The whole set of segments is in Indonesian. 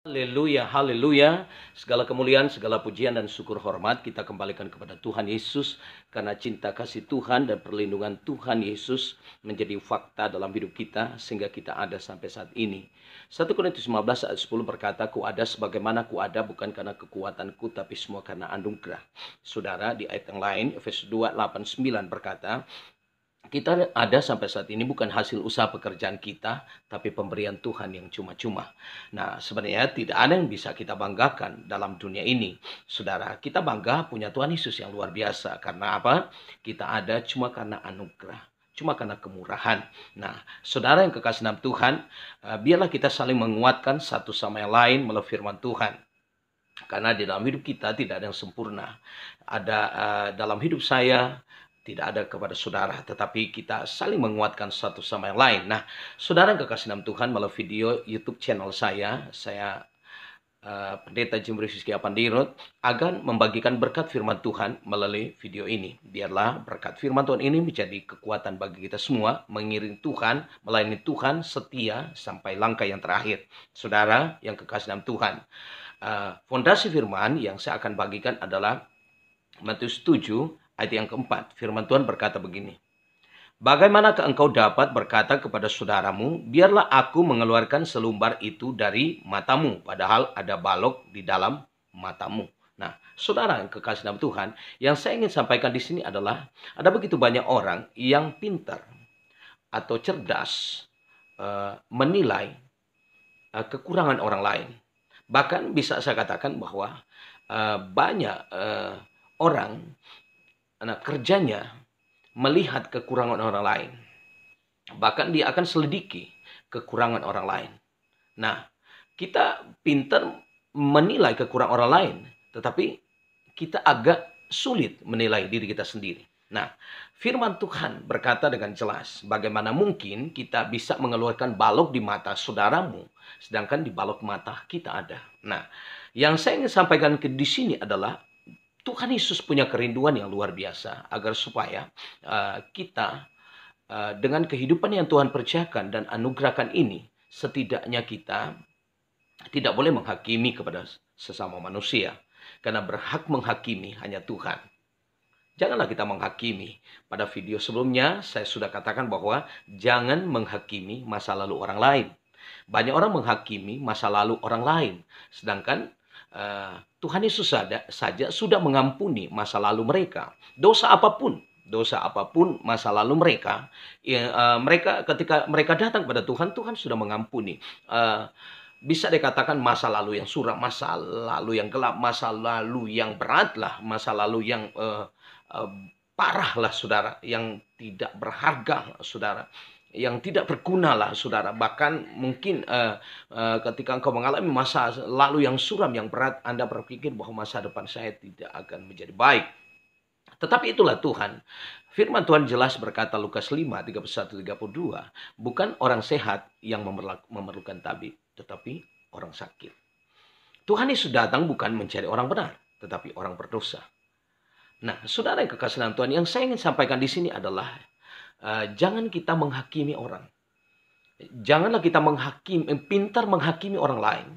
Haleluya, haleluya. Segala kemuliaan, segala pujian dan syukur hormat kita kembalikan kepada Tuhan Yesus. Karena cinta kasih Tuhan dan perlindungan Tuhan Yesus menjadi fakta dalam hidup kita sehingga kita ada sampai saat ini. 1 Korintus 15 ayat 10 berkata, "Ku ada sebagaimana ku ada bukan karena kekuatanku tapi semua karena anugerah." Saudara, di ayat yang lain Efesus 2:8-9 berkata, kita ada sampai saat ini bukan hasil usaha pekerjaan kita, tapi pemberian Tuhan yang cuma-cuma. Nah, sebenarnya tidak ada yang bisa kita banggakan dalam dunia ini. Saudara, kita bangga punya Tuhan Yesus yang luar biasa. Karena apa? Kita ada cuma karena anugerah. Cuma karena kemurahan. Nah, saudara yang kekasih dalam Tuhan, biarlah kita saling menguatkan satu sama yang lain melalui firman Tuhan. Karena di dalam hidup kita tidak ada yang sempurna. Ada dalam hidup saya, tidak ada kepada saudara, tetapi kita saling menguatkan satu sama yang lain. Nah, saudara yang kekasih dalam Tuhan, melalui video YouTube channel saya Pendeta Jimmy Rizky Apandirot akan membagikan berkat firman Tuhan melalui video ini. Biarlah berkat firman Tuhan ini menjadi kekuatan bagi kita semua, mengiring Tuhan, melayani Tuhan setia sampai langkah yang terakhir. Saudara yang kekasih dalam Tuhan, fondasi firman yang saya akan bagikan adalah Matius 7 ayat yang keempat. Firman Tuhan berkata begini, "Bagaimanakah engkau dapat berkata kepada saudaramu, biarlah aku mengeluarkan selumbar itu dari matamu, padahal ada balok di dalam matamu." Nah, saudara yang kekasih dalam Tuhan, yang saya ingin sampaikan di sini adalah ada begitu banyak orang yang pintar atau cerdas menilai kekurangan orang lain. Bahkan bisa saya katakan bahwa banyak orang kerjanya melihat kekurangan orang lain. Bahkan dia akan selidiki kekurangan orang lain. Nah, kita pintar menilai kekurangan orang lain, tetapi kita agak sulit menilai diri kita sendiri. Nah, firman Tuhan berkata dengan jelas, bagaimana mungkin kita bisa mengeluarkan balok di mata saudaramu, sedangkan di balok mata kita ada. Nah, yang saya ingin sampaikan di sini adalah Tuhan Yesus punya kerinduan yang luar biasa agar supaya kita dengan kehidupan yang Tuhan percayakan dan anugerahkan ini, setidaknya kita tidak boleh menghakimi kepada sesama manusia. Karena berhak menghakimi hanya Tuhan. Janganlah kita menghakimi. Pada video sebelumnya saya sudah katakan bahwa jangan menghakimi masa lalu orang lain. Banyak orang menghakimi masa lalu orang lain. Sedangkan Tuhan Yesus saja sudah mengampuni masa lalu mereka. Dosa apapun masa lalu mereka, mereka ketika mereka datang kepada Tuhan, Tuhan sudah mengampuni. Bisa dikatakan masa lalu yang suram, masa lalu yang gelap, masa lalu yang berat lah, masa lalu yang parah lah saudara, yang tidak berharga saudara, yang tidak berguna lah saudara. Bahkan mungkin ketika engkau mengalami masa lalu yang suram, yang berat, Anda berpikir bahwa masa depan saya tidak akan menjadi baik. Tetapi itulah Tuhan. Firman Tuhan jelas berkata Lukas 5:31-32, bukan orang sehat yang memerlukan tabib, tetapi orang sakit. Tuhan Yesus datang bukan mencari orang benar, tetapi orang berdosa. Nah, saudara yang kekasih dalam Tuhan, yang saya ingin sampaikan di sini adalah jangan kita menghakimi orang. Janganlah kita pintar menghakimi orang lain.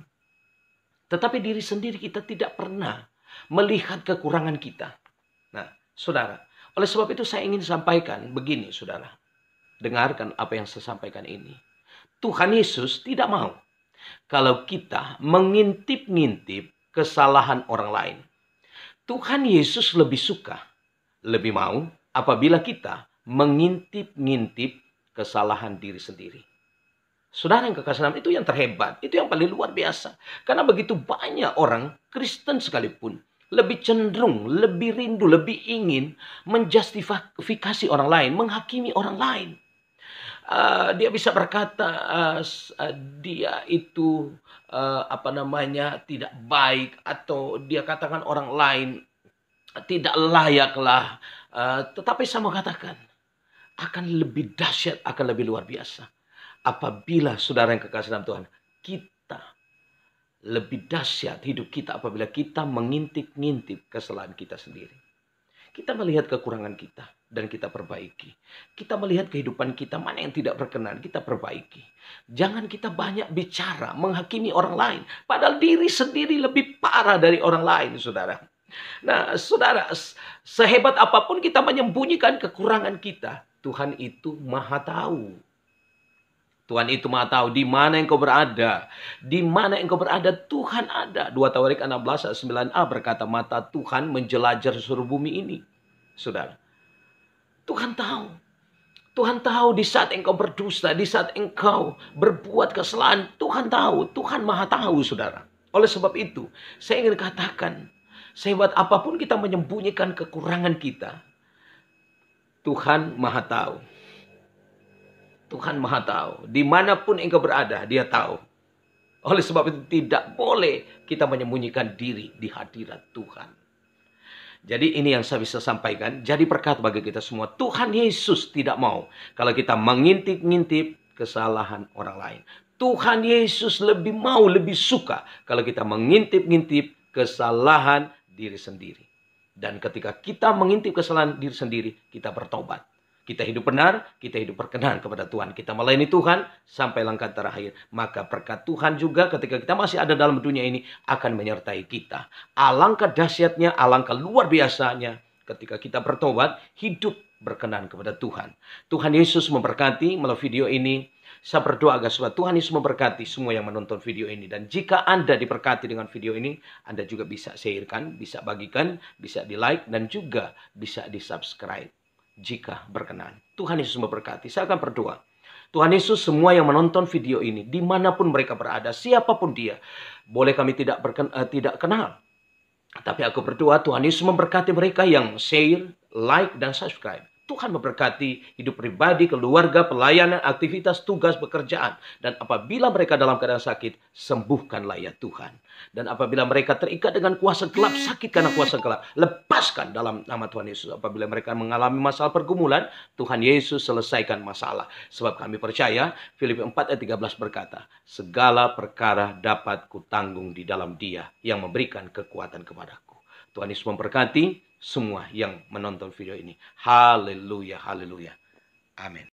Tetapi diri sendiri kita tidak pernah melihat kekurangan kita. Nah, saudara, oleh sebab itu saya ingin sampaikan begini, saudara. Dengarkan apa yang saya sampaikan ini. Tuhan Yesus tidak mau kalau kita mengintip-ngintip kesalahan orang lain. Tuhan Yesus lebih suka, lebih mau apabila kita mengintip-ngintip kesalahan diri sendiri. Saudara yang kekasih dalam, itu yang terhebat, itu yang paling luar biasa. Karena begitu banyak orang Kristen sekalipun lebih cenderung, lebih rindu, lebih ingin menjustifikasi orang lain, menghakimi orang lain. Dia bisa berkata dia itu tidak baik, atau dia katakan orang lain tidak layaklah. Tetapi saya mau katakan akan lebih dahsyat, akan lebih luar biasa apabila saudara yang kekasih dalam Tuhan, kita lebih dahsyat hidup kita apabila kita mengintip-ngintip kesalahan kita sendiri. Kita melihat kekurangan kita dan kita perbaiki. Kita melihat kehidupan kita mana yang tidak berkenan, kita perbaiki. Jangan kita banyak bicara, menghakimi orang lain. Padahal diri sendiri lebih parah dari orang lain, saudara. Nah, saudara, sehebat apapun kita menyembunyikan kekurangan kita, Tuhan itu maha tahu. Tuhan itu maha tahu di mana engkau berada. Di mana engkau berada, Tuhan ada. 2 Tawarik 16 ayat 9a berkata, mata Tuhan menjelajah seluruh bumi ini. Saudara, Tuhan tahu. Tuhan tahu di saat engkau berdusta, di saat engkau berbuat kesalahan, Tuhan tahu. Tuhan maha tahu, saudara. Oleh sebab itu, saya ingin katakan, sehebat apapun kita menyembunyikan kekurangan kita, Tuhan maha tahu. Tuhan maha tahu. Dimanapun engkau berada, dia tahu. Oleh sebab itu tidak boleh kita menyembunyikan diri di hadirat Tuhan. Jadi ini yang saya bisa sampaikan. Jadi berkat bagi kita semua. Tuhan Yesus tidak mau kalau kita mengintip-ngintip kesalahan orang lain. Tuhan Yesus lebih mau, lebih suka kalau kita mengintip-ngintip kesalahan diri sendiri. Dan ketika kita mengintip kesalahan diri sendiri, kita bertobat. Kita hidup benar, kita hidup berkenan kepada Tuhan. Kita melayani Tuhan sampai langkah terakhir. Maka berkat Tuhan juga ketika kita masih ada dalam dunia ini akan menyertai kita. Alangkah dahsyatnya, alangkah luar biasanya ketika kita bertobat, hidup berkenan kepada Tuhan. Tuhan Yesus memberkati melalui video ini. Saya berdoa agar supaya Tuhan Yesus memberkati semua yang menonton video ini. Dan jika Anda diberkati dengan video ini, Anda juga bisa share-kan, bisa bagikan, bisa di-like, dan juga bisa di-subscribe. Jika berkenan. Tuhan Yesus memberkati. Saya akan berdoa. Tuhan Yesus, semua yang menonton video ini, dimanapun mereka berada, siapapun dia, boleh kami tidak kenal. Tapi aku berdoa Tuhan Yesus memberkati mereka yang share, like, dan subscribe. Tuhan memberkati hidup pribadi, keluarga, pelayanan, aktivitas, tugas, pekerjaan. Dan apabila mereka dalam keadaan sakit, sembuhkanlah ya Tuhan. Dan apabila mereka terikat dengan kuasa gelap, sakit karena kuasa gelap, lepaskan dalam nama Tuhan Yesus. Apabila mereka mengalami masalah pergumulan, Tuhan Yesus selesaikan masalah. Sebab kami percaya, Filipi 4 ayat 13 berkata, segala perkara dapat kutanggung di dalam Dia yang memberikan kekuatan kepadaku. Tuhan Yesus memberkati semua yang menonton video ini. Haleluya, haleluya. Amin.